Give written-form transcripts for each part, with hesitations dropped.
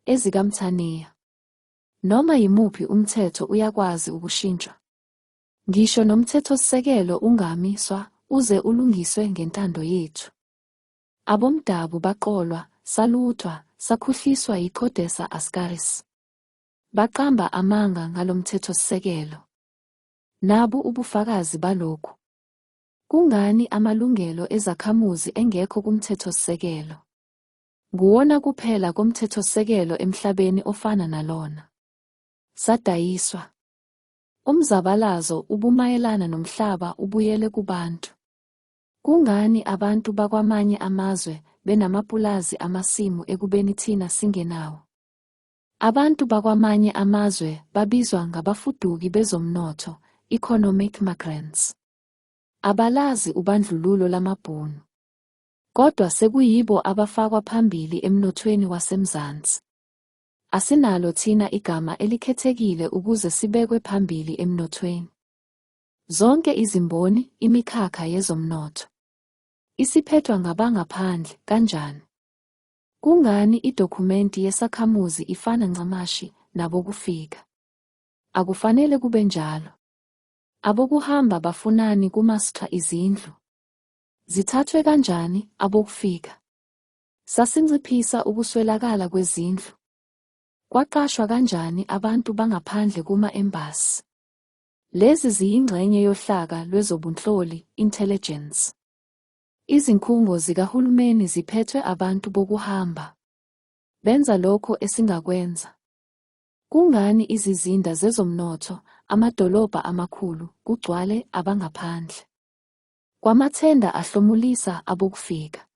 ezikamthaniya. Noma yimuphi umthetho uyakwazi ukushintshwa. Ngisho nomthethosisekelo ungamiswa uze ulungiswe ngentando yethu. Abomdabu baqolwa, saluthwa, sakhuhliswa yiCODESA Askaris. Baqamba amanga ngalomthethosisekelo. Nabu ubufakazi balokhu. Kungani amalungelo ezakhamuzi engekho kumthethosisekelo? Nguwona kuphela komthethosisekelo emhlabeni ofana nalona. Sadayiswa. Umzabalazo ubumayelana nomhlaba ubuyele kubantu. Kungani abantu bakwamanye amazwe benamapulazi amasimu ekubeni thina singenawo? Abantu bakwamanye amazwe babizwa ngabafuduki bezomnotho, economic migrants. Abalazi ubandlululo lamabhunu. Kodwa sekuyibo abafakwa phambili emnothweni wasemzansi. Asinalo thina igama elikhethekile ukuze sibekwe phambili emnothweni. Zonke izimboni, imikhakha yezomnotho. Isiphethwa ngabangaphandle kanjani? Kungani idokhumenti yesakhamuzi ifana ncamashi nabokufika? Akufanele kube njalo. Abokuhamba bafunani kumastra izindlu? Zithathwe kanjani abokufika? Sasinciphisa ukuswelakala kwezindlu. Kwaqashwa kanjani abantu bangaphandle kuma-embassy? Lezi ziyingxenye yohlaka lwezobunhloli, intelligence. Izinkhungo zikahulumeni ziphethwe abantu bokuhamba. Benza lokho esingakwenza. Kungani izizinda zezomnotho, amadolobha amakhulu, kugcwale abangaphandle? Kwamathenda ahlomulisa abokufika.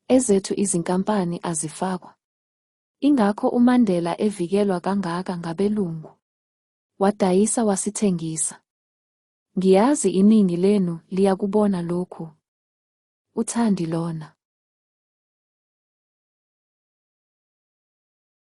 Ezethu izinkampani azifakwa. Ingakho uMandela evikelwa kangaka ngabelungu. Wadayisa wasithengisa. Ngiyazi iningi lenu liyakubona lokhu. Uthandi lona.